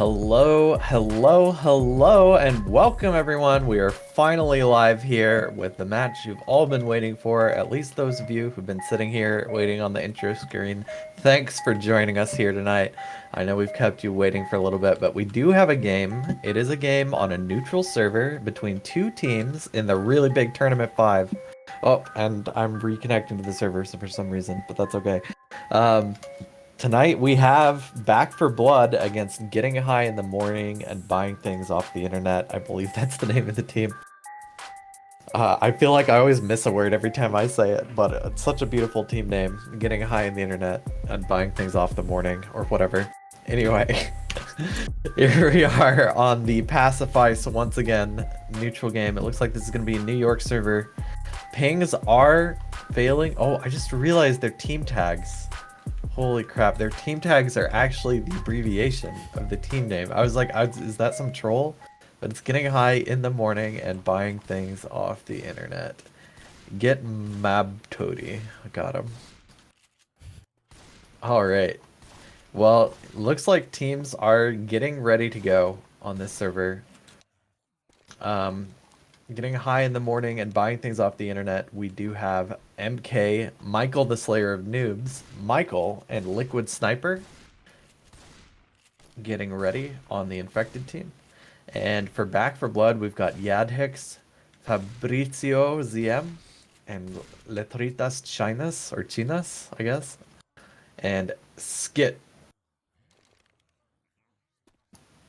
Hello, hello, hello, and welcome everyone. We are finally live here with the match you've all been waiting for, at least those of you who've been sitting here waiting on the intro screen. Thanks for joining us here tonight. I know we've kept you waiting for a little bit, but we do have a game. It is a game on a neutral server between two teams in the really big Tournament 5. Oh, and I'm reconnecting to the server for some reason, but that's okay. Um, Tonight we have Back4Blood against Getting High in the Morning and Buying Things Off the Internet. I believe that's the name of the team. I feel like I always miss a word every time I say it, but it's such a beautiful team name. Getting High in the Internet and Buying Things Off the Morning, or whatever. Anyway, here we are on the Passifice once again, neutral game. It looks like this is going to be a New York server. Pings are failing. Oh, I just realized their team tags. Holy crap, their team tags are actually the abbreviation of the team name. I was like, is that some troll? But it's Getting High in the Morning and Buying Things Off the Internet. Get Mab Toady. I got him. Alright. Well, looks like teams are getting ready to go on this server. Getting High in the Morning and Buying Things Off the Internet, we do have MK, Michael the Slayer of Noobs, Michael, and Liquid Sniper getting ready on the Infected team. And for Back4Blood, we've got Yadhix, Fabrizio ZM, and Letritas Chinas, or Chinas, I guess, and Skit.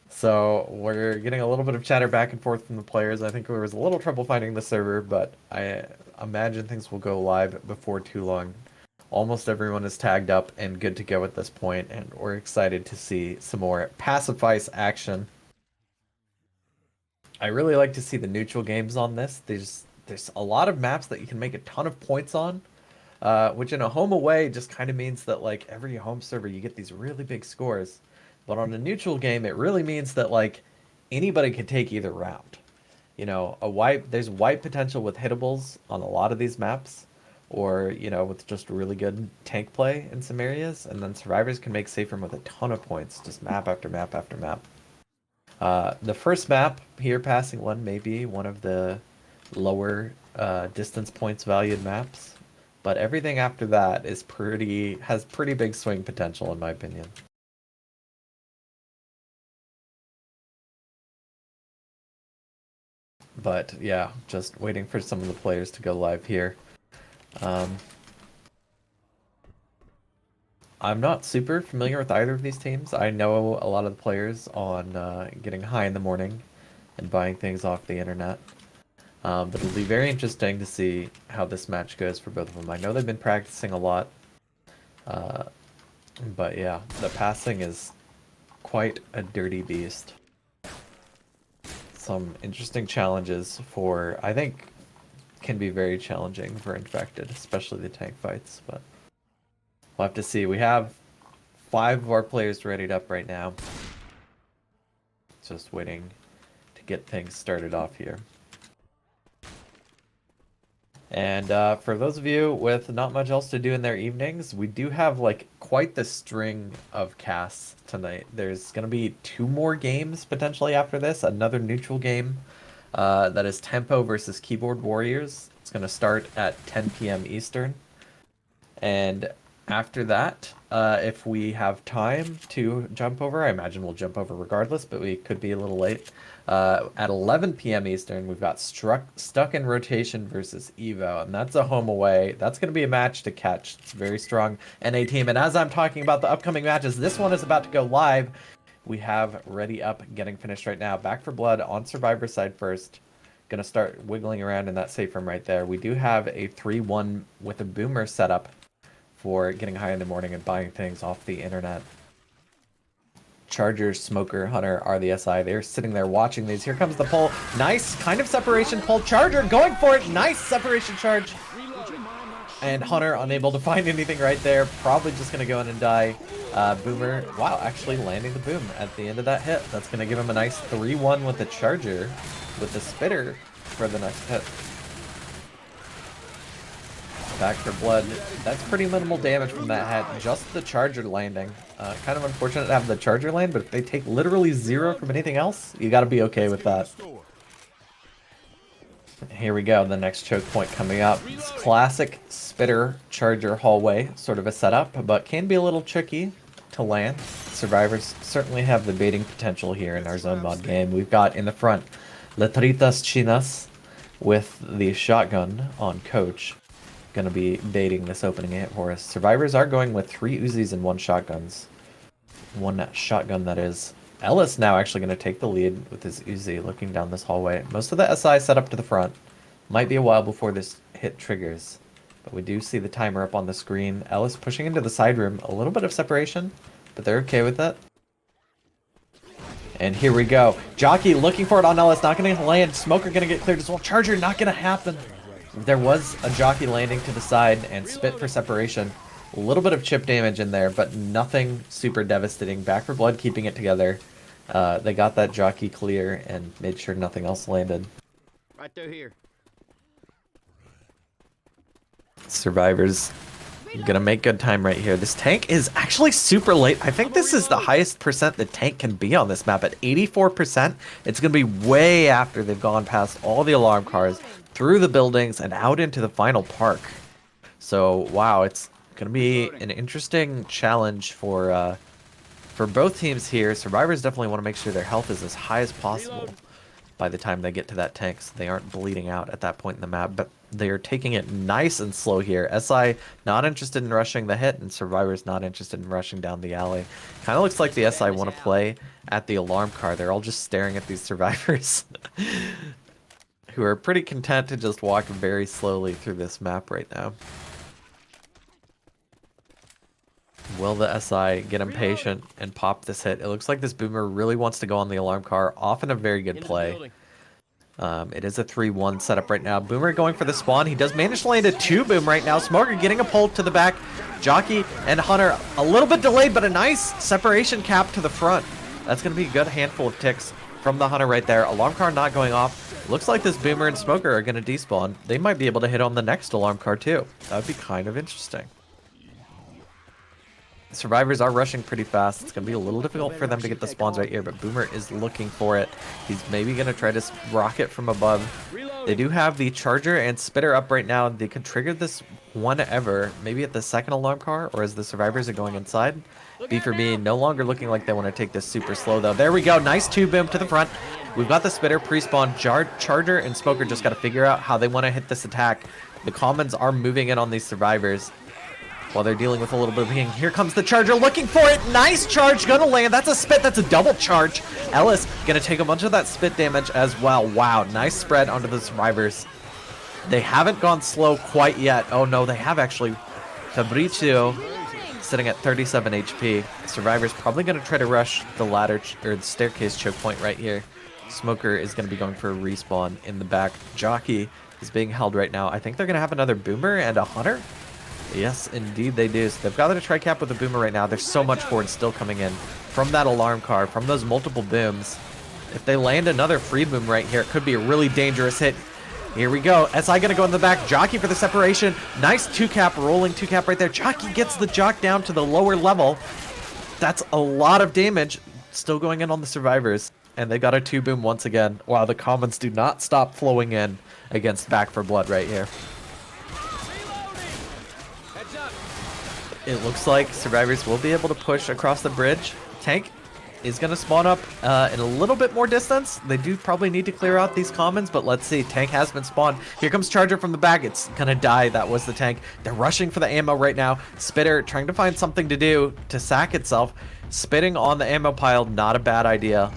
So we're getting a little bit of chatter back and forth from the players. I think there was a little trouble finding the server, but I imagine things will go live before too long. Almost everyone is tagged up and good to go at this point, and we're excited to see some more Passifice action. I really like to see the neutral games on this. There's a lot of maps that you can make a ton of points on, which in a home away just kind of means that like every home server you get these really big scores. But on a neutral game, it really means that like anybody can take either round. You know, there's wipe potential with hittables on a lot of these maps, or you know, with just really good tank play in some areas, and then survivors can make safe room with a ton of points, just map after map after map. The first map here, passing one, may be one of the lower distance points valued maps, but everything after that has pretty big swing potential in my opinion. But yeah, just waiting for some of the players to go live here. I'm not super familiar with either of these teams. I know a lot of the players on Getting High in the Morning and Buying Things Off the Internet. But it'll be very interesting to see how this match goes for both of them. I know they've been practicing a lot. But yeah, the passing is quite a dirty beast. Some interesting challenges for, I think, can be very challenging for Infected, especially the tank fights, but we'll have to see. We have 5 of our players readied up right now. Just waiting to get things started off here. And for those of you with not much else to do in their evenings, we do have like quite the string of casts tonight. There's going to be 2 more games potentially after this. Another neutral game that is Tempo versus Keyboard Warriors. It's going to start at 10 p.m. Eastern. And after that, if we have time to jump over, I imagine we'll jump over regardless, but we could be a little late. At 11 p.m. Eastern, we've got Stuck in Rotation versus Evo, and that's a home away. That's going to be a match to catch. It's a very strong NA team. And as I'm talking about the upcoming matches, this one is about to go live. We have Ready Up getting finished right now. Back4Blood on Survivor side first. Going to start wiggling around in that safe room right there. We do have a 3-1 with a boomer setup for Getting High in the Morning and Buying Things Off the Internet. Charger, Smoker, Hunter, RDSI, they're sitting there watching these. Here comes the pull. Nice kind of separation pull. Charger going for it. Nice separation charge. And Hunter unable to find anything right there. Probably just going to go in and die. Boomer, wow, actually landing the boom at the end of that hit. That's going to give him a nice 3-1 with the Charger, with the Spitter for the next hit. Back4Blood, that's pretty minimal damage from that hat. Just the charger landing. Kind of unfortunate to have the charger land, but if they take literally 0 from anything else, you gotta be okay with that. Here we go, the next choke point coming up. It's classic spitter charger hallway, sort of a setup, but can be a little tricky to land. Survivors certainly have the baiting potential here in our zone mod game. We've got in the front Letritas Chinas with the shotgun on coach. Gonna be baiting this opening hit for us. Survivors are going with 3 Uzis and 1 shotguns. 1 shotgun, that is. Ellis now actually going to take the lead with his Uzi looking down this hallway. Most of the SI set up to the front. Might be a while before this hit triggers. But we do see the timer up on the screen. Ellis pushing into the side room. A little bit of separation, but they're okay with that. And here we go. Jockey looking for it on Ellis. Not going to land. Smoker going to get cleared as well. Charger not going to happen. There was a Jockey landing to the side and Spit for separation. A little bit of chip damage in there, but nothing super devastating. Back4Blood keeping it together. They got that Jockey clear and made sure nothing else landed. Right through here. Survivors gonna make good time right here. This tank is actually super late. I think this is the highest percent the tank can be on this map at 84%. It's gonna be way after they've gone past all the alarm cars, through the buildings, and out into the final park. So, wow, it's gonna be an interesting challenge for both teams here. Survivors definitely want to make sure their health is as high as possible by the time they get to that tank, so they aren't bleeding out at that point in the map. But they are taking it nice and slow here. SI not interested in rushing the hit, and Survivors not interested in rushing down the alley. Kind of looks like the SI want to play at the alarm car. They're all just staring at these Survivors who are pretty content to just walk very slowly through this map right now. Will the SI get impatient and pop this hit? It looks like this Boomer really wants to go on the alarm car. Often a very good play. It is a 3-1 setup right now. Boomer going for the spawn. He does manage to land a 2-boom right now. Smoker getting a pull to the back. Jockey and Hunter a little bit delayed, but a nice separation cap to the front. That's going to be a good handful of ticks from the Hunter right there. Alarm car not going off. Looks like this Boomer and Smoker are going to despawn. They might be able to hit on the next alarm car too. That would be kind of interesting. Survivors are rushing pretty fast. It's going to be a little difficult for them to get the spawns right here, but Boomer is looking for it. He's maybe going to try to rocket from above. They do have the Charger and Spitter up right now. They could trigger this whenever, maybe at the second alarm car or as the Survivors are going inside. B4B no longer looking like they want to take this super slow though. There we go. Nice 2-boom to the front. We've got the Spitter pre-spawn. Charger and Smoker just got to figure out how they want to hit this attack. The commons are moving in on these Survivors while they're dealing with a little bit of ping. Here comes the Charger looking for it. Nice charge, gonna land. That's a spit, that's a double charge. Ellis gonna take a bunch of that spit damage as well. Wow, nice spread onto the Survivors. They haven't gone slow quite yet. Oh no, they have actually. Fabricio sitting at 37 HP. Survivors probably gonna try to rush the ladder or the staircase choke point right here. Smoker is gonna be going for a respawn in the back. Jockey is being held right now. I think they're gonna have another Boomer and a Hunter. Yes, indeed they do. So they've got a tri-cap with a Boomer right now. There's so much forward still coming in from that alarm car, from those multiple booms. If they land another free boom right here, it could be a really dangerous hit. Here we go. SI gonna go in the back. Jockey for the separation. Nice 2-cap, rolling 2-cap right there. Jockey gets the Jock down to the lower level. That's a lot of damage still going in on the Survivors. And they got a 2-boom once again. Wow, the commons do not stop flowing in against Back4Blood right here. It looks like Survivors will be able to push across the bridge. Tank is going to spawn up in a little bit more distance. They do probably need to clear out these commons, but let's see. Tank has been spawned. Here comes Charger from the back. It's going to die. That was the tank. They're rushing for the ammo right now. Spitter trying to find something to do to sack itself. Spitting on the ammo pile, not a bad idea.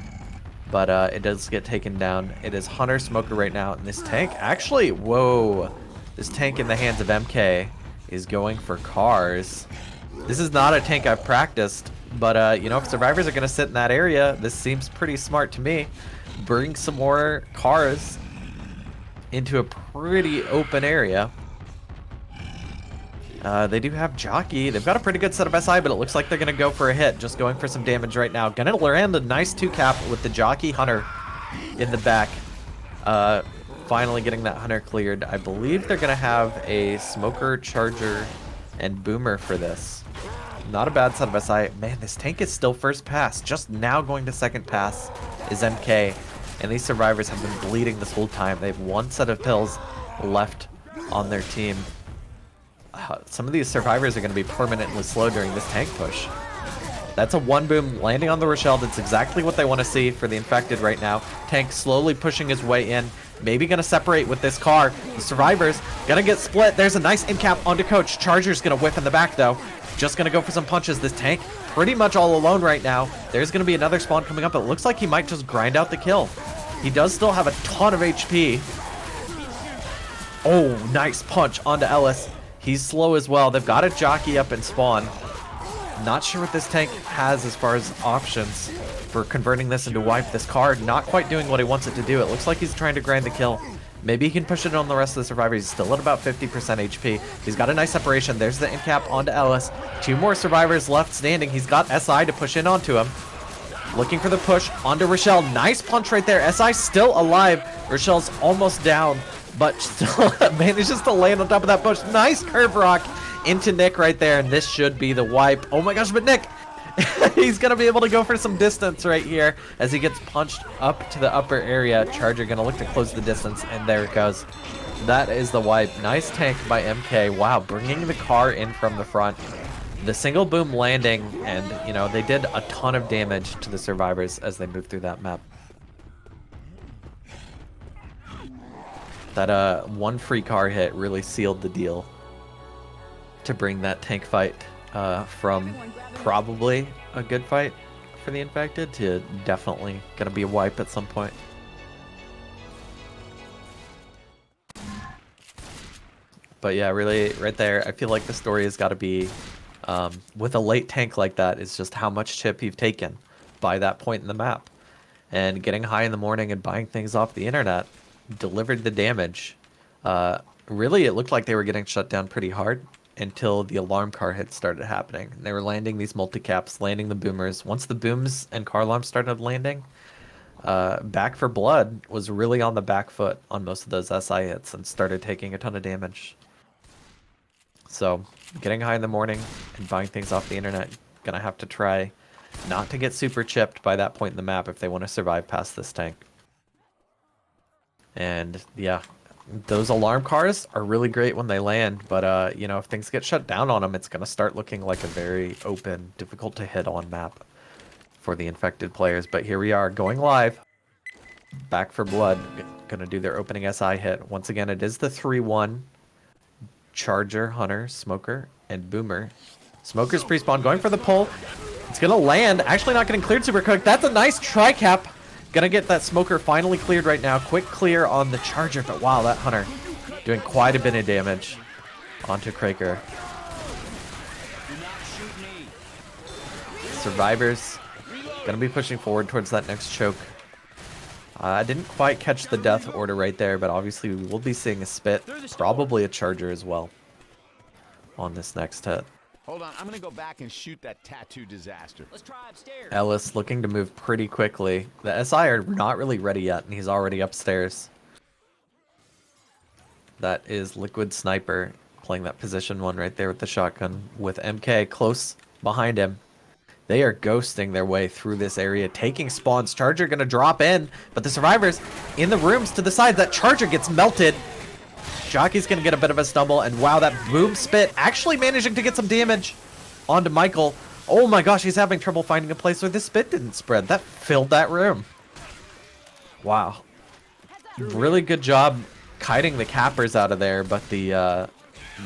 But it does get taken down. It is Hunter Smoker right now. And this tank, actually, whoa. This tank in the hands of MK is going for cars. This is not a tank I've practiced, but you know, if Survivors are going to sit in that area, this seems pretty smart to me. Bring some more cars into a pretty open area. They do have Jockey. They've got a pretty good set of SI, but it looks like they're going to go for a hit. Just going for some damage right now. Gonna land a nice 2-cap with the Jockey Hunter in the back. finally getting that hunter cleared. I believe they're gonna have a smoker, charger, and boomer for this. Not a bad side of SI. Man, this tank is still first pass. Just now going to second pass is MK. And these survivors have been bleeding this whole time. They have one set of pills left on their team. Some of these survivors are going to be permanently slow during this tank push. That's a one boom landing on the Rochelle. That's exactly what they want to see for the infected right now. Tank slowly pushing his way in. Maybe going to separate with this car. The survivors going to get split. There's a nice in cap onto Coach. Charger's going to whip in the back though. Just going to go for some punches. This tank pretty much all alone right now. There's going to be another spawn coming up. It looks like he might just grind out the kill. He does still have a ton of HP. Oh, nice punch onto Ellis. He's slow as well. They've got a jockey up in spawn. Not sure what this tank has as far as options for converting this into wipe. This card not quite doing what he wants it to do. It looks like he's trying to grind the kill. Maybe he can push it on the rest of the survivors. He's still at about 50% HP. He's got a nice separation. There's the in cap onto Ellis. Two more survivors left standing. He's got SI to push in onto him. Looking for the push onto Rochelle. Nice punch right there. SI still alive. Rochelle's almost down, but still manages to land on top of that push. Nice curve rock into Nick right there, and this should be the wipe. Oh my gosh, but Nick, he's going to be able to go for some distance right here as he gets punched up to the upper area. Charger going to look to close the distance, and there it goes. That is the wipe. Nice tank by MK. Wow, bringing the car in from the front. The single boom landing, and, you know, they did a ton of damage to the survivors as they moved through that map. That one free car hit really sealed the deal to bring that tank fight from probably a good fight for the infected to definitely gonna be a wipe at some point. But yeah, really right there, I feel like the story has got to be with a late tank like that is just how much chip you've taken by that point in the map. And getting high in the morning and buying things off the internet delivered the damage. Really, it looked like they were getting shut down pretty hard until the alarm car hits started happening. They were landing these multi-caps, landing the boomers. Once the booms and car alarms started landing, Back4Blood was really on the back foot on most of those SI hits and started taking a ton of damage. So, getting high in the morning and buying things off the internet, gonna have to try not to get super chipped by that point in the map if they want to survive past this tank. And yeah, those alarm cars are really great when they land, but you know, if things get shut down on them, it's gonna start looking like a very open, difficult to hit on map for the infected players. But here we are going live. Back4Blood gonna do their opening SI hit. Once again, it is the 3-1 Charger, Hunter, Smoker, and Boomer. Smoker's pre-spawn going for the pull. It's gonna land. Actually not getting cleared super quick. That's a nice tri-cap. Gonna get that Smoker finally cleared right now. Quick clear on the Charger, but wow, that Hunter doing quite a bit of damage onto Kraker. Survivors gonna be pushing forward towards that next choke. I didn't quite catch the death order right there, but obviously we will be seeing a spit, probably a Charger as well on this next hit. Hold on, I'm gonna go back and shoot that tattoo disaster. Let's try upstairs. Ellis looking to move pretty quickly. The SI are not really ready yet, and he's already upstairs. That is Liquid Sniper playing that position one right there with the shotgun with MK close behind him. They are ghosting their way through this area, taking spawns. Charger gonna drop in, but the survivors in the rooms to the side. That Charger gets melted. Jockey's gonna get a bit of a stumble, and wow, that boom spit actually managing to get some damage onto Michael. Oh my gosh, he's having trouble finding a place where the spit didn't spread. That filled that room. Wow. Really good job kiting the cappers out of there, but the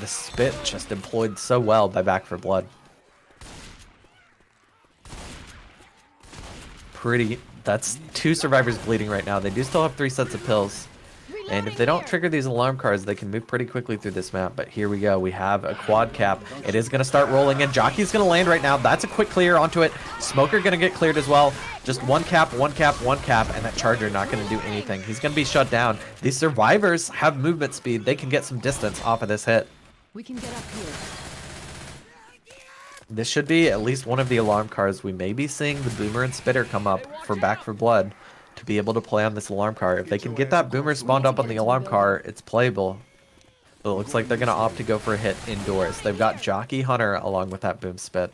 spit just employed so well by Back4Blood. That's two survivors bleeding right now. They do still have 3 sets of pills. And if they don't trigger these alarm cards, they can move pretty quickly through this map. But here we go. We have a quad cap. It is going to start rolling in. Jockey's going to land right now. That's a quick clear onto it. Smoker going to get cleared as well. Just one cap, one cap, one cap, and that Charger not going to do anything. He's going to be shut down. These survivors have movement speed. They can get some distance off of this hit. We can get up here. This should be at least one of the alarm cards. We may be seeing the Boomer and Spitter come up for Back4Blood to be able to play on this alarm car. If they can get that boomer spawned up on the alarm car, it's playable. But it looks like they're going to opt to go for a hit indoors. They've got Jockey Hunter along with that boom spit.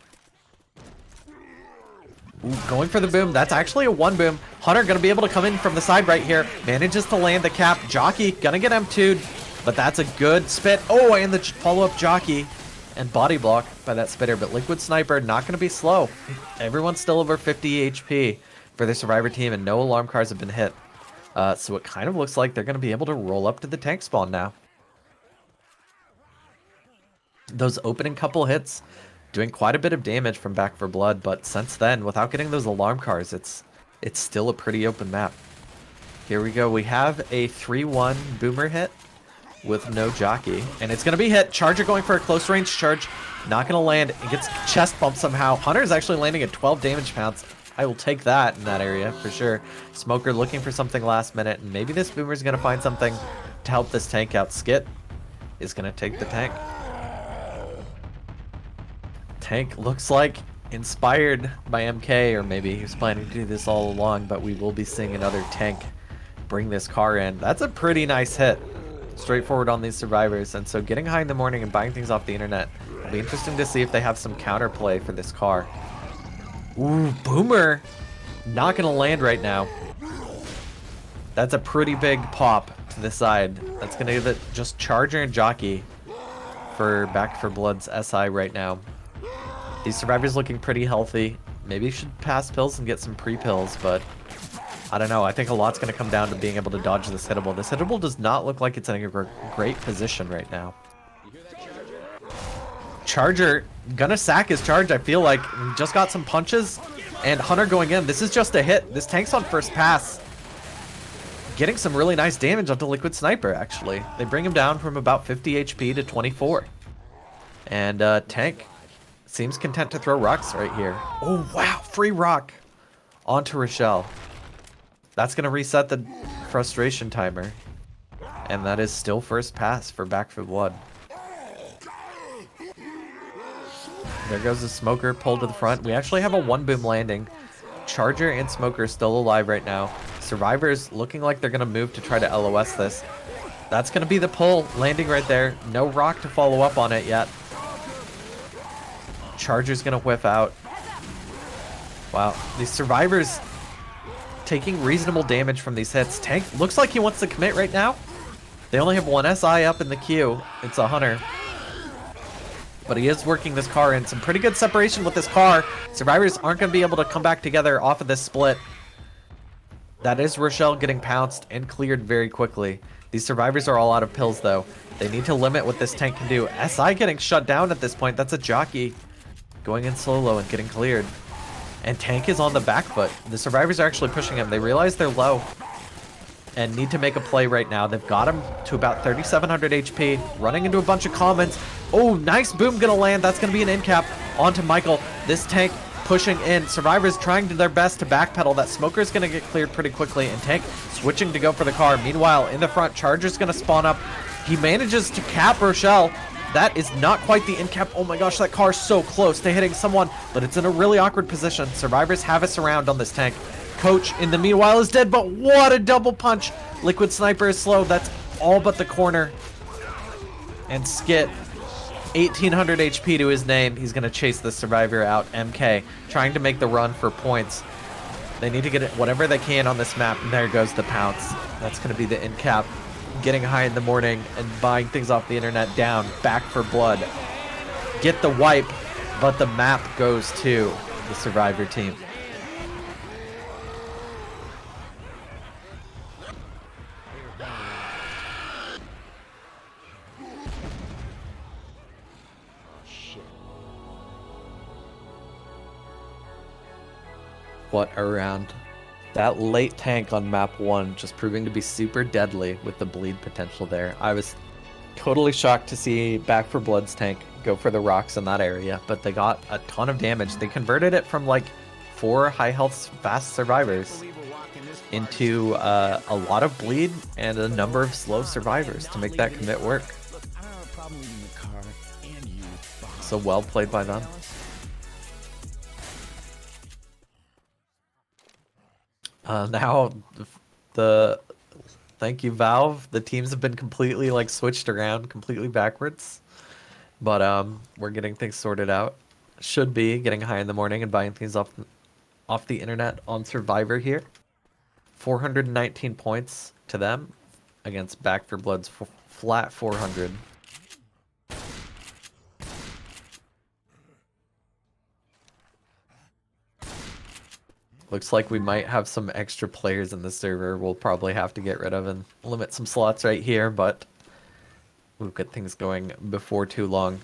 Ooh, going for the boom. That's actually a one boom. Hunter going to be able to come in from the side right here. Manages to land the cap. Jockey going to get M2'd, but that's a good spit. Oh, and the follow-up Jockey and body block by that spitter. But Liquid Sniper not going to be slow. Everyone's still over 50 HP for the Survivor team, and no alarm cars have been hit. So it kind of looks like they're going to be able to roll up to the tank spawn now. Those opening couple hits doing quite a bit of damage from Back4Blood, but since then, without getting those alarm cars, it's still a pretty open map. Here we go. We have a 3-1 boomer hit with no Jockey, and it's going to be hit. Charger going for a close range charge. Not going to land. It gets chest bumped somehow. Hunter is actually landing at 12 damage pounds. I will take that in that area for sure. Smoker looking for something last minute, and maybe this boomer is going to find something to help this tank out. Skit is going to take the tank. Tank looks like inspired by MK, or maybe he was planning to do this all along, but we will be seeing another tank bring this car in. That's a pretty nice hit. Straightforward on these survivors, and so getting high in the morning and buying things off the internet. It'll be interesting to see if they have some counterplay for this car. Ooh, boomer. Not gonna land right now. That's a pretty big pop to the side. That's gonna give it just Charger and Jockey for Back4Blood's SI right now. These survivors looking pretty healthy. Maybe you should pass pills and get some pre-pills, but I don't know. I think a lot's going to come down to being able to dodge this hittable. This hittable does not look like it's in a great position right now. Charger gonna sack his charge, I feel like. We just got some punches, and Hunter going in. This is just a hit. This tank's on first pass. Getting some really nice damage onto Liquid Sniper, actually. They bring him down from about 50 HP to 24. And tank seems content to throw rocks right here. Oh, wow. Free rock onto Rochelle. That's going to reset the frustration timer. And that is still first pass for Back4Blood. There goes the Smoker pulled to the front. We actually have a one boom landing. Charger and Smoker still alive right now. Survivors looking like they're going to move to try to LOS this. That's going to be the pull landing right there. No rock to follow up on it yet. Charger's gonna whiff out. Wow, these survivors taking reasonable damage from these hits. Tank looks like he wants to commit right now. They only have one SI up in the queue. It's a Hunter. But he is working this car in. Some pretty good separation with this car. Survivors aren't gonna be able to come back together off of this split. That is Rochelle getting pounced and cleared very quickly. These survivors are all out of pills though. They need to limit what this tank can do. SI getting shut down at this point. That's a Jockey going in solo and getting cleared. And tank is on the back foot. The survivors are actually pushing him. They realize they're low and need to make a play right now. They've got him to about 3,700 HP, running into a bunch of commons. Oh, nice boom gonna land. That's gonna be an in cap onto Michael. This tank pushing in. Survivors trying their best to backpedal. That Smoker's gonna get cleared pretty quickly, and tank switching to go for the car. Meanwhile, in the front, Charger's gonna spawn up. He manages to cap Rochelle. That is not quite the in cap. Oh my gosh, that car's so close to hitting someone, but it's in a really awkward position. Survivors have us around on this tank. Coach, in the meanwhile, is dead, but what a double punch. Liquid Sniper is slow. That's all but the corner. And Skit, 1,800 HP to his name. He's going to chase the survivor out. MK, trying to make the run for points. They need to get it whatever they can on this map, and there goes the pounce. That's going to be the in cap. Getting high in the morning and buying things off the internet down. Back4Blood. Get the wipe, but the map goes to the survivor team. What a round. That late tank on map 1 just proving to be super deadly with the bleed potential there. I was totally shocked to see Back4Blood's tank go for the rocks in that area, but they got a ton of damage. They converted it from like 4 high health fast survivors into a lot of bleed and a number of slow survivors to make that commit work. So well played by them. Now the thank you, Valve. The teams have been completely like switched around, completely backwards. But we're getting things sorted out. Should be getting high in the morning and buying things off the internet on Survivor here. 419 points to them against Back4Blood's flat 400. Looks like we might have some extra players in the server we'll probably have to get rid of and limit some slots right here, but we'll get things going before too long.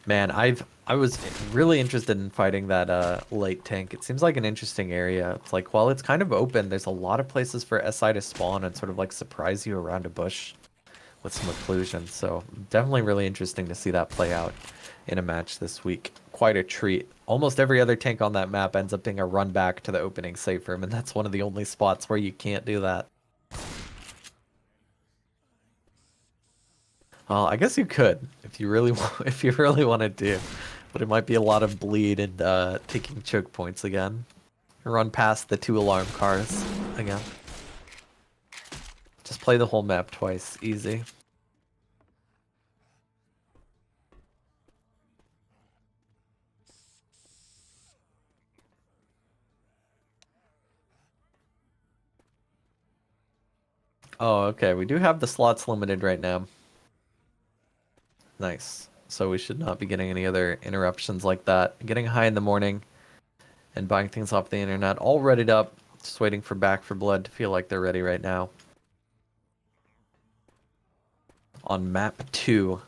Man, I was really interested in fighting that late tank. It seems like an interesting area. It's like, while it's kind of open, there's a lot of places for SI to spawn and sort of like surprise you around a bush with some occlusion. So definitely really interesting to see that play out in a match this week. Quite a treat. Almost every other tank on that map ends up being a run back to the opening safe room, and that's one of the only spots where you can't do that. Well, I guess you could if you really if you really wanted to, but it might be a lot of bleed and taking choke points again. Run past the 2 alarm cars again. Just play the whole map twice, easy. Oh, okay. We do have the slots limited right now. Nice. So we should not be getting any other interruptions like that. Getting high in the morning and buying things off the internet, all readied up. Just waiting for Back4Blood to feel like they're ready right now. On map 2.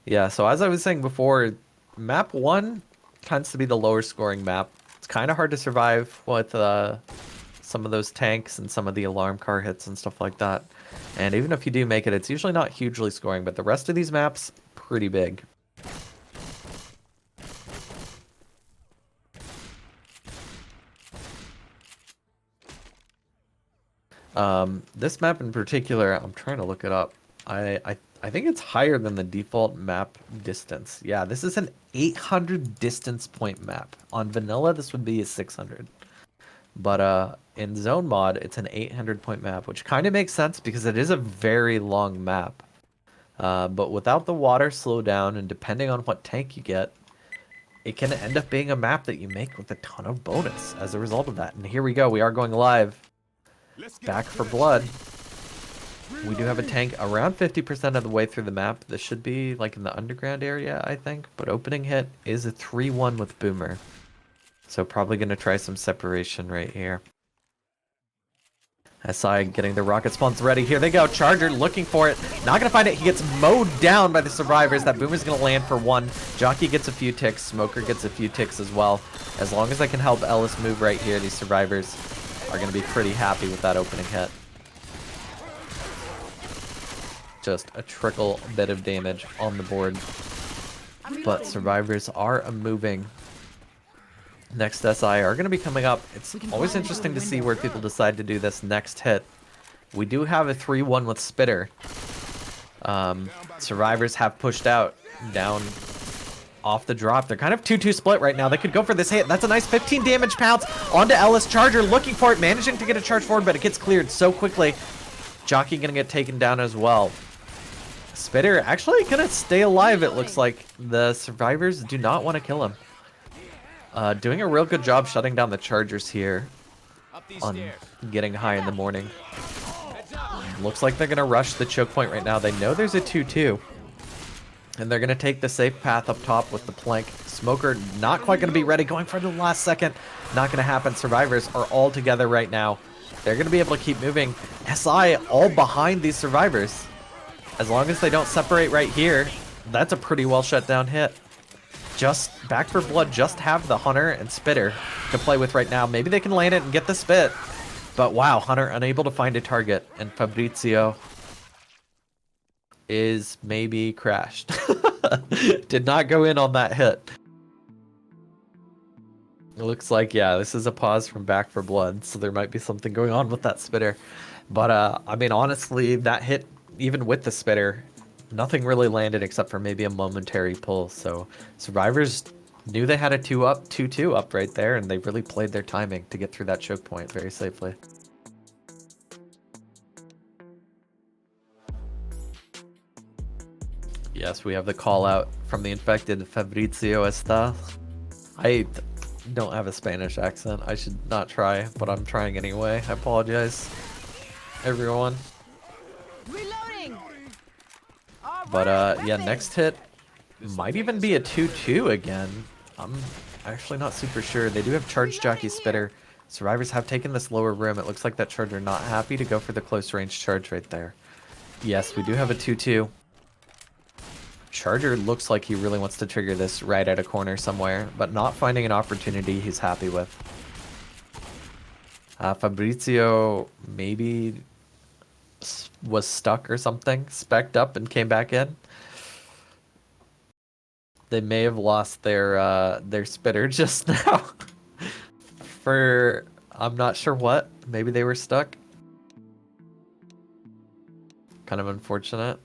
Yeah, so as I was saying before, map 1 tends to be the lower scoring map. It's kind of hard to survive with some of those tanks and some of the alarm car hits and stuff like that. And even if you do make it, it's usually not hugely scoring, but the rest of these maps, pretty big. This map in particular, I'm trying to look it up. I think it's higher than the default map distance. Yeah, this is an 800 distance point map. On vanilla, this would be a 600. But in zone mod, it's an 800 point map, which kind of makes sense because it is a very long map. But without the water slowdown and depending on what tank you get, it can end up being a map that you make with a ton of bonus as a result of that. And here we go. We are going live. Back4Blood. We do have a tank around 50% of the way through the map. This should be like in the underground area, I think. But opening hit is a 3-1 with Boomer. So probably going to try some separation right here. SI getting the rocket spawns ready. Here they go. Charger looking for it. Not going to find it. He gets mowed down by the survivors. That Boomer's going to land for 1. Jockey gets a few ticks. Smoker gets a few ticks as well. As long as I can help Ellis move right here, these survivors are going to be pretty happy with that opening hit. Just a trickle bit of damage on the board. But survivors are moving. Next SI are going to be coming up. It's always interesting to see where people decide to do this next hit. We do have a 3-1 with Spitter. Survivors have pushed out down off the drop. They're kind of 2-2 split right now. They could go for this hit. That's a nice 15 damage pounce onto Ellis. Charger looking for it, managing to get a charge forward, but it gets cleared so quickly. Jockey going to get taken down as well. Spitter actually gonna stay alive, it looks like. The survivors do not want to kill him. Doing a real good job shutting down the Chargers here on getting high in the morning. Looks like they're gonna rush the choke point right now. They know there's a 2-2. And they're gonna take the safe path up top with the plank. Smoker not quite gonna be ready, going for the last second. Not gonna happen. Survivors are all together right now. They're gonna be able to keep moving. SI all behind these survivors. As long as they don't separate right here, that's a pretty well shut down hit. Just Back4Blood just have the Hunter and Spitter to play with right now. Maybe they can land it and get the spit. But wow, Hunter unable to find a target. And Fabrizio is maybe crashed. Did not go in on that hit. It looks like, yeah, this is a pause from Back4Blood. So there might be something going on with that Spitter. But I mean, honestly, that hit, even with the Spitter, nothing really landed except for maybe a momentary pull. So survivors Knew they had a 2-2 up right there, and they really played their timing to get through that choke point very safely. Yes, we have the call out from the infected Fabrizio está. I don't have a Spanish accent. I should not try, but I'm trying anyway. I apologize, everyone. Reloading. But yeah, next hit might even be a 2-2 again. I'm actually not super sure. They do have Charge Jockey Spitter. Survivors have taken this lower room. It looks like that Charger not happy to go for the close range charge right there. Yes, we do have a 2-2. Charger looks like he really wants to trigger this right at a corner somewhere, but not finding an opportunity he's happy with. Fabrizio maybe was stuck or something, specced up and came back in. They may have lost their spitter just now. For I'm not sure what. Maybe they were stuck. Kind of unfortunate.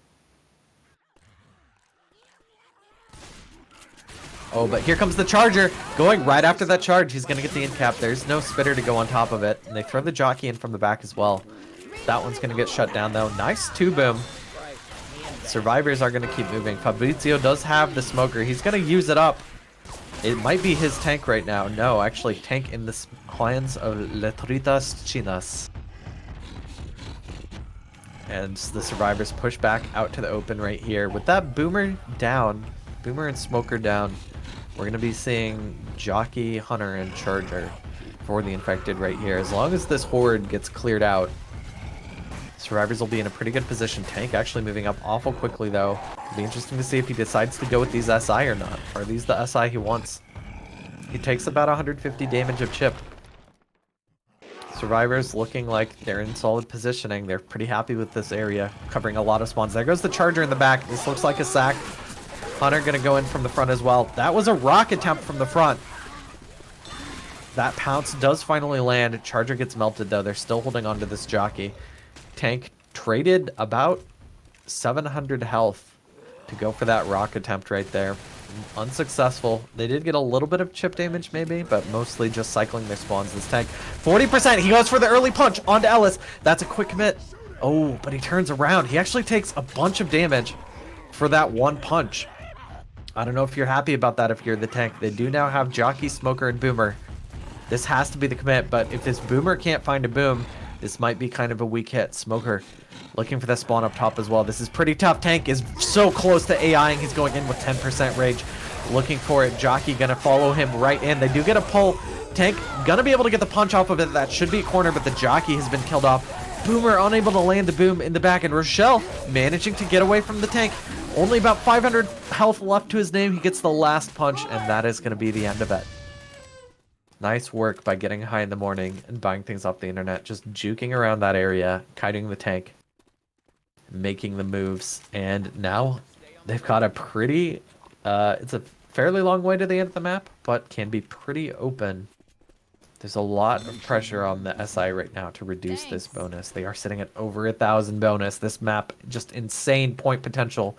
Oh, but here comes the Charger. Going right after that charge. He's going to get the in cap. There's no spitter to go on top of it. And they throw the jockey in from the back as well. That one's going to get shut down, though. Nice 2-boom. Survivors are going to keep moving. Fabrizio does have the smoker. He's going to use it up. It might be his tank right now. No, actually, tank in the clans of Letritas Chinas. And the survivors push back out to the open right here. With that boomer down, boomer and smoker down, we're going to be seeing jockey, hunter, and charger for the infected right here. As long as this horde gets cleared out, survivors will be in a pretty good position. Tank actually moving up awful quickly, though. It'll be interesting to see if he decides to go with these SI or not. Are these the SI he wants? He takes about 150 damage of chip. Survivors looking like they're in solid positioning. They're pretty happy with this area, covering a lot of spawns. There goes the charger in the back. This looks like a sack. Hunter gonna go in from the front as well. That was a rock attempt from the front. That pounce does finally land. Charger gets melted, though. They're still holding on to this jockey. Tank traded about 700 health to go for that rock attempt right there. Unsuccessful. They did get a little bit of chip damage maybe, but mostly just cycling their spawns. This tank 40%. He goes for the early punch onto Ellis. That's a quick commit. Oh, but he turns around. He actually takes a bunch of damage for that one punch. I don't know if you're happy about that if you're the tank. They do now have jockey, smoker, and boomer. This has to be the commit, but if this boomer can't find a boom, this might be kind of a weak hit. Smoker looking for that spawn up top as well. This is pretty tough. Tank is so close to AIing. He's going in with 10% rage. Looking for it. Jockey gonna follow him right in. They do get a pull. Tank gonna be able to get the punch off of it. That should be a corner, but the jockey has been killed off. Boomer unable to land the boom in the back, and Rochelle managing to get away from the tank. Only about 500 health left to his name. He gets the last punch, and that is going to be the end of it. Nice work by getting high in the morning and buying things off the internet. Just juking around that area, kiting the tank, making the moves. And now they've got a pretty... it's a fairly long way to the end of the map, but can be pretty open. There's a lot of pressure on the SI right now to reduce this bonus. They are sitting at over 1,000 bonus. This map, just insane point potential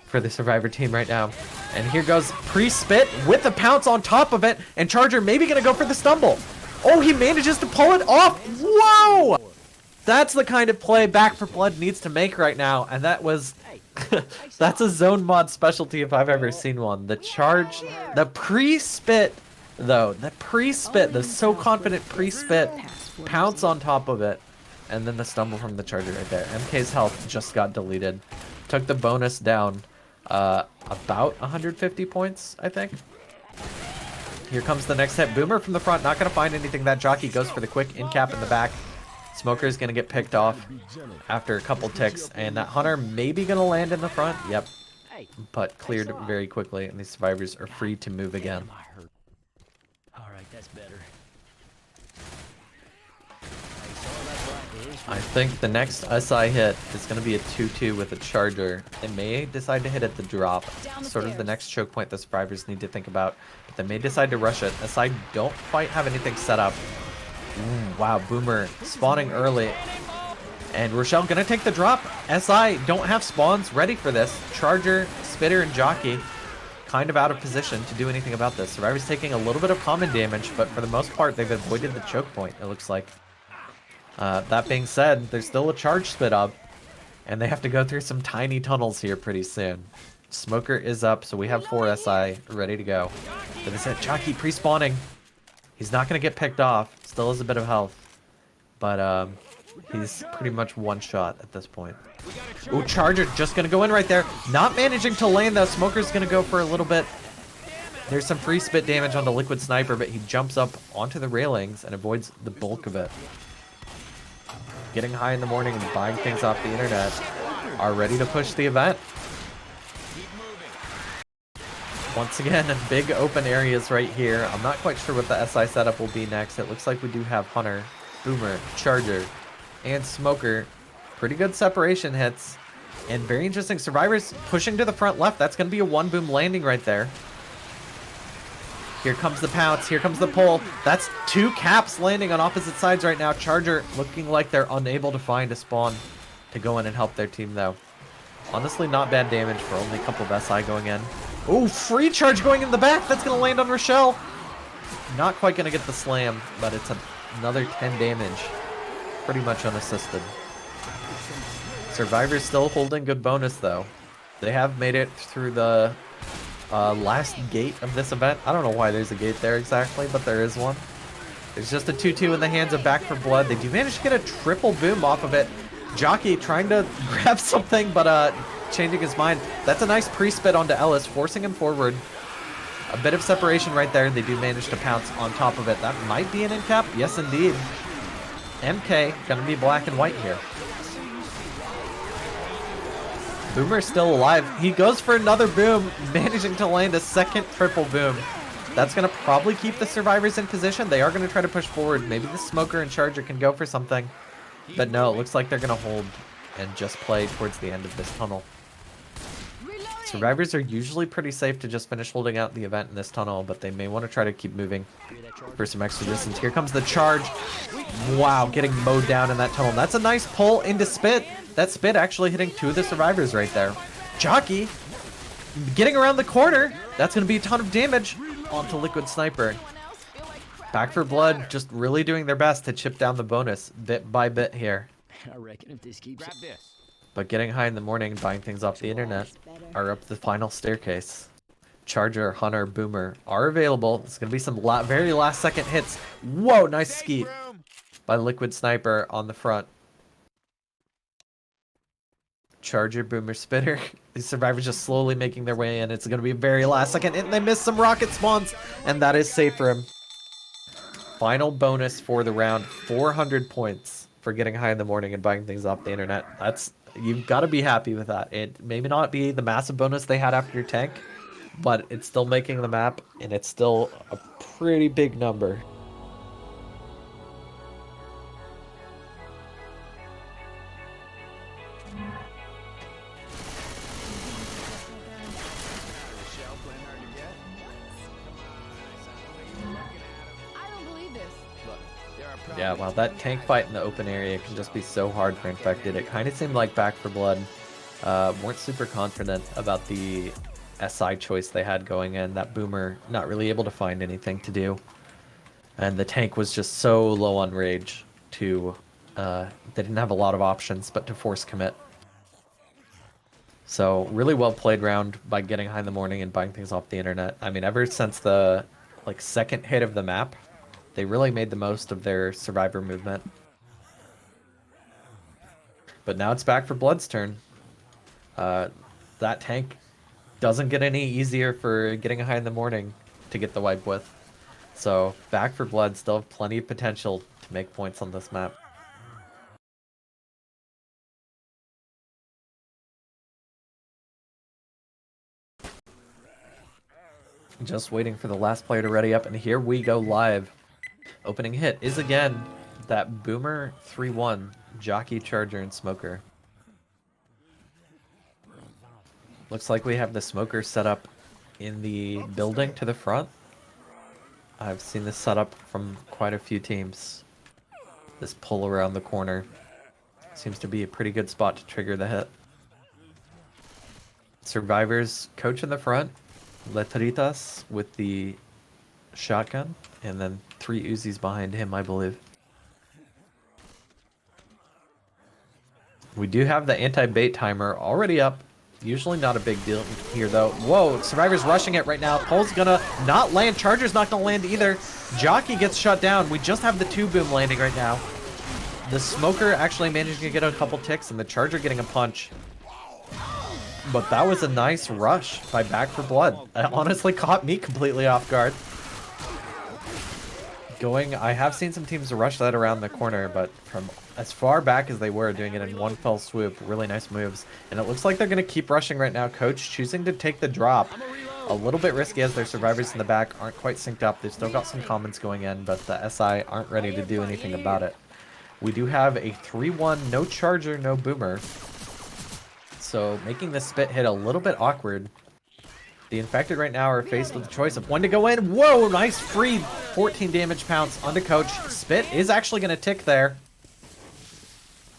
for the Survivor team right now. And here goes Pre-Spit with the pounce on top of it. And Charger maybe going to go for the stumble. Oh, he manages to pull it off. Whoa! That's the kind of play Back4Blood needs to make right now. And that was... that's a zone mod specialty if I've ever seen one. The charge, the Pre-Spit... though the pre-spit, the so confident pre-spit, pounce on top of it, and then the stumble from the charger right there. MK's health just got deleted. Took the bonus down about 150 points, I think. Here comes the next hit. Boomer from the front, not gonna find anything. That jockey goes for the quick in cap in the back. Smoker is gonna get picked off after a couple ticks, and that hunter maybe gonna land in the front. Yep, but cleared very quickly, and these survivors are free to move again. That's better. I think the next SI hit is going to be a 2-2 with a charger. They may decide to hit at the drop. Sort of the next choke point the survivors need to think about. But they may decide to rush it. SI don't quite have anything set up. Ooh, wow, Boomer spawning early. And Rochelle going to take the drop. SI don't have spawns ready for this. Charger, Spitter, and Jockey kind of out of position to do anything about this. Survivor's taking a little bit of common damage, but for the most part, they've avoided the choke point, it looks like. That being said, there's still a charge spit up, and they have to go through some tiny tunnels here pretty soon. Smoker is up, so we have 4 SI ready to go. But this Jockey pre-spawning. He's not going to get picked off. Still has a bit of health. But he's pretty much one shot at this point. Ooh, Charger just going to go in right there. Not managing to land, though. Smoker's going to go for a little bit. There's some free spit damage on the Liquid Sniper, but he jumps up onto the railings and avoids the bulk of it. Getting high in the morning and buying things off the internet are ready to push the event. Once again, big open areas right here. I'm not quite sure what the SI setup will be next. It looks like we do have Hunter, Boomer, Charger, and Smoker. Pretty good separation hits. And very interesting. Survivors pushing to the front left. That's going to be a 1-boom landing right there. Here comes the pounce. Here comes the pull. That's 2 caps landing on opposite sides right now. Charger looking like they're unable to find a spawn to go in and help their team, though. Honestly, not bad damage for only a couple of SI going in. Ooh, free charge going in the back. That's going to land on Rochelle. Not quite going to get the slam, but it's another 10 damage. Pretty much unassisted. Survivors still holding good bonus, though. They have made it through the last gate of this event. I don't know why there's a gate there exactly, but there is one. There's just a 2-2 in the hands of Back4Blood. They do manage to get a triple boom off of it. Jockey trying to grab something, but changing his mind. That's a nice pre-spit onto Ellis, forcing him forward. A bit of separation right there. They do manage to pounce on top of it. That might be an end cap. Yes, indeed. MK gonna be black and white here. Boomer's still alive. He goes for another boom, managing to land a second triple boom. That's going to probably keep the survivors in position. They are going to try to push forward. Maybe the Smoker and Charger can go for something. But no, it looks like they're going to hold and just play towards the end of this tunnel. Survivors are usually pretty safe to just finish holding out the event in this tunnel, but they may want to try to keep moving for some extra distance. Here comes the charge. Wow, getting mowed down in that tunnel. That's a nice pull into Spit. That Spit actually hitting 2 of the survivors right there. Jockey getting around the corner. That's going to be a ton of damage onto Liquid Sniper. Back4Blood just really doing their best to chip down the bonus bit by bit here. I reckon if this keeps Grab this. But getting high in the morning and buying things off the internet are up the final staircase. Charger, Hunter, Boomer are available. It's going to be some very last second hits. Whoa, nice skeet by Liquid Sniper on the front. Charger, Boomer, Spitter. These survivors just slowly making their way in. It's going to be a very last second hit, and they miss some rocket spawns, and that is safe for him. Final bonus for the round, 400 points for getting high in the morning and buying things off the internet. You've got to be happy with that. It may not be the massive bonus they had after your tank, but it's still making the map, and it's still a pretty big number. Yeah, well, that tank fight in the open area can just be so hard for Infected. It kind of seemed like Back4Blood weren't super confident about the SI choice they had going in. That Boomer not really able to find anything to do. And the tank was just so low on rage to... they didn't have a lot of options but to force commit. So, really well played round by getting high in the morning and buying things off the internet. I mean, ever since the second hit of the map, they really made the most of their survivor movement. But now it's Back4Blood's turn. That tank doesn't get any easier for getting high in the morning to get the wipe with. So Back4Blood still have plenty of potential to make points on this map. Just waiting for the last player to ready up, and here we go live. Opening hit is again that Boomer 3-1, Jockey, Charger, and Smoker. Looks like we have the Smoker set up in the building to the front. I've seen this set up from quite a few teams. This pull around the corner seems to be a pretty good spot to trigger the hit. Survivors coach in the front. Letritas with the shotgun, and then 3 Uzis behind him, I believe. We do have the anti-bait timer already up. Usually not a big deal here, though. Whoa, Survivor's rushing it right now. Pole's gonna not land. Charger's not gonna land either. Jockey gets shut down. We just have the 2-boom landing right now. The Smoker actually managing to get a couple ticks, and the Charger getting a punch. But that was a nice rush by Back4Blood. It honestly caught me completely off guard. I have seen some teams rush that around the corner, but from as far back as they were, doing it in one fell swoop, really nice moves. And it looks like they're going to keep rushing right now. Coach choosing to take the drop. A little bit risky as their survivors in the back aren't quite synced up. They've still got some commons going in, but the SI aren't ready to do anything about it. We do have a 3-1, no Charger, no Boomer. So making this spit hit a little bit awkward. The Infected right now are faced with the choice of when to go in. Whoa, nice free 14 damage pounce onto Coach. Spit is actually going to tick there.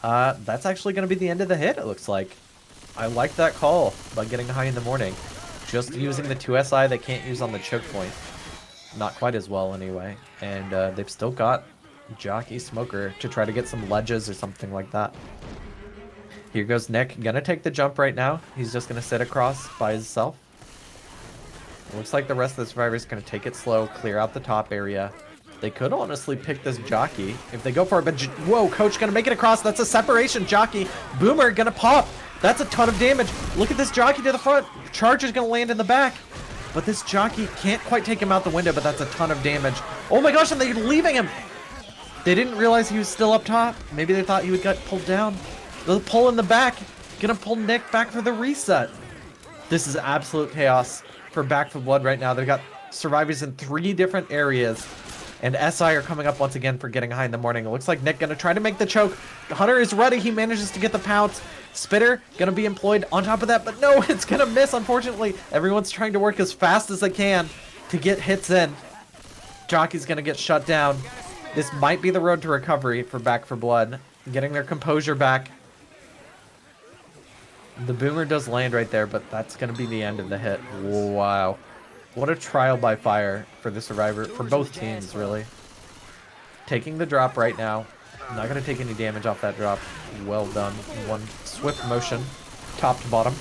That's actually going to be the end of the hit, it looks like. I like that call by getting high in the morning. Just using the 2SI they can't use on the choke point. Not quite as well anyway. And they've still got Jockey Smoker to try to get some ledges or something like that. Here goes Nick. Gonna take the jump right now. He's just going to sit across by himself. Looks like the rest of the survivors are going to take it slow, clear out the top area. They could honestly pick this Jockey if they go for it, but whoa, Coach going to make it across. That's a separation. Jockey, Boomer going to pop. That's a ton of damage. Look at this Jockey to the front. Charger's going to land in the back, but this Jockey can't quite take him out the window, but that's a ton of damage. Oh my gosh, and they're leaving him. They didn't realize he was still up top. Maybe they thought he would get pulled down. They'll pull in the back. Going to pull Nick back for the reset. This is absolute chaos for Back4Blood right now. They've got survivors in 3 different areas, and SI are coming up once again for getting high in the morning. It looks like Nick gonna try to make the choke. Hunter is ready. He manages to get the pounce. Spitter gonna be employed on top of that, but no, it's gonna miss, unfortunately. Everyone's trying to work as fast as they can to get hits in. Jockey's gonna get shut down. This might be the road to recovery for Back4Blood, getting their composure back. The Boomer does land right there, but that's going to be the end of the hit. Wow. What a trial by fire for the survivor, for both teams, really. Taking the drop right now. Not going to take any damage off that drop. Well done. One swift motion, top to bottom.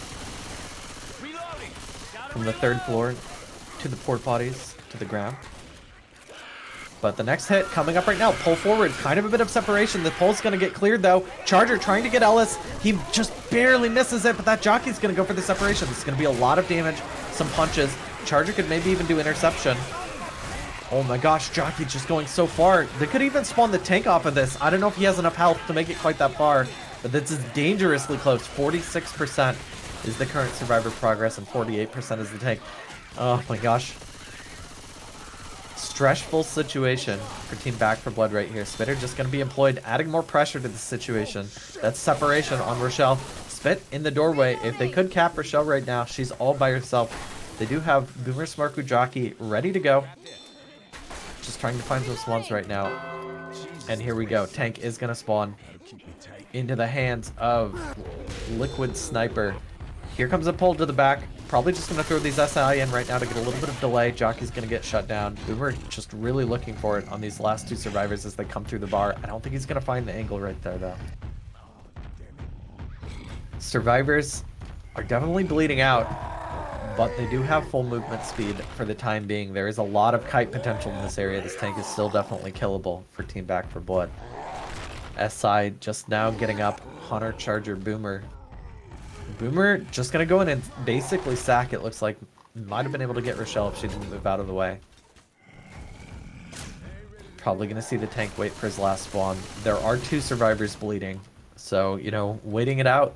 From the 3rd floor to the port potties to the ground. But the next hit coming up right now. Pull forward. Kind of a bit of separation. The pole's going to get cleared, though. Charger trying to get Ellis. He just barely misses it, but that Jockey's going to go for the separation. This is going to be a lot of damage. Some punches. Charger could maybe even do interception. Oh my gosh, Jockey just going so far. They could even spawn the tank off of this. I don't know if he has enough health to make it quite that far, but this is dangerously close. 46% is the current survivor progress, and 48% is the tank. Oh my gosh. Stressful situation for Team Back4Blood right here. Spitter just going to be employed, adding more pressure to the situation. That's separation on Rochelle. Spit in the doorway. If they could cap Rochelle right now, she's all by herself. They do have Boomer, Smarku, Jockey ready to go. Just trying to find some spawns right now. And here we go. Tank is going to spawn into the hands of Liquid Sniper. Here comes a pull to the back. Probably just going to throw these SI in right now to get a little bit of delay. Jockey's going to get shut down. Boomer just really looking for it on these last 2 survivors as they come through the bar. I don't think he's going to find the angle right there, though. Survivors are definitely bleeding out, but they do have full movement speed for the time being. There is a lot of kite potential in this area. This tank is still definitely killable for Team Back4Blood. SI just now getting up. Hunter, Charger, Boomer. Boomer just going to go in and basically sack, it looks like. Might have been able to get Rochelle if she didn't move out of the way. Probably going to see the tank wait for his last spawn. There are 2 survivors bleeding, so, you know, waiting it out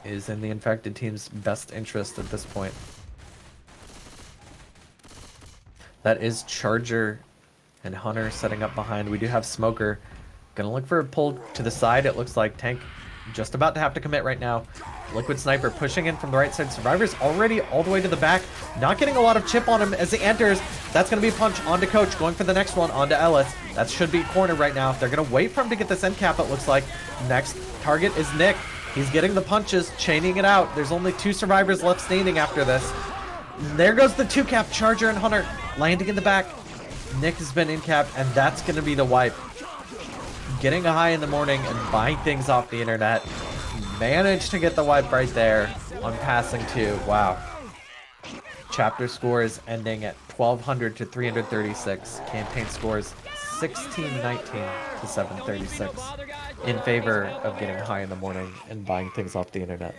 is in the infected team's best interest at this point. That is Charger and Hunter setting up behind. We do have Smoker. Gonna look for a pull to the side. It looks like Tank just about to have to commit right now. Liquid Sniper pushing in from the right side. Survivors already all the way to the back. Not getting a lot of chip on him as he enters. That's going to be a punch onto Coach. Going for the next one onto Ellis. That should be corner right now. They're going to wait for him to get this end cap, it looks like. Next target is Nick. He's getting the punches, chaining it out. There's only 2 survivors left standing after this. There goes the 2-cap Charger and Hunter landing in the back. Nick has been in cap, and that's going to be the wipe. Getting a high in the morning and buying things off the internet. Managed to get the wipe right there on passing 2. Wow. Chapter scores ending at 1200 to 336. Campaign scores 1619 to 736 in favor of getting high in the morning and buying things off the internet.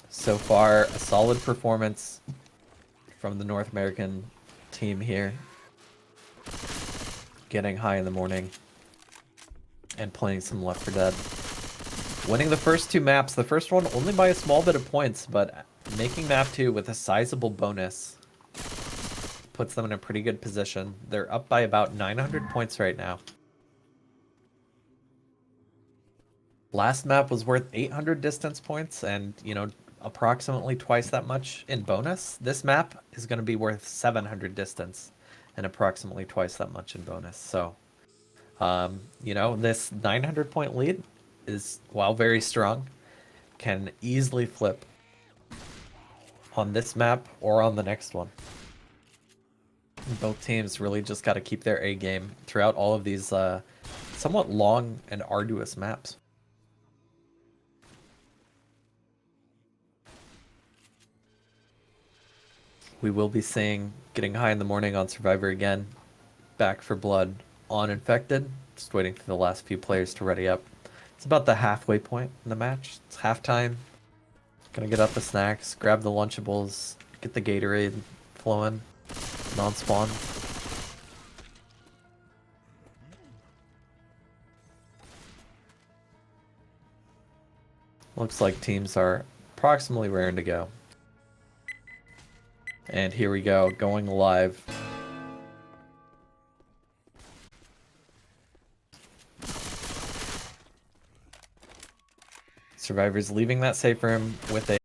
So far, a solid performance from the North American team here. Getting high in the morning and playing some Left 4 Dead. Winning the first 2 maps, the first one only by a small bit of points, but making map 2 with a sizable bonus puts them in a pretty good position. They're up by about 900 points right now. Last map was worth 800 distance points and, you know, approximately twice that much in bonus. This map is going to be worth 700 distance and approximately twice that much in bonus. So, you know, this 900 point lead is, while very strong, can easily flip on this map or on the next one. Both teams really just got to keep their A game throughout all of these somewhat long and arduous maps. We will be seeing getting high in the morning on Survivor again. Back4Blood on Infected. Just waiting for the last few players to ready up. It's about the halfway point in the match. It's halftime. Gonna get out the snacks, grab the Lunchables, get the Gatorade flowing. Non-spawn. Looks like teams are approximately raring to go. And here we go, going live. Survivors leaving that safe room with a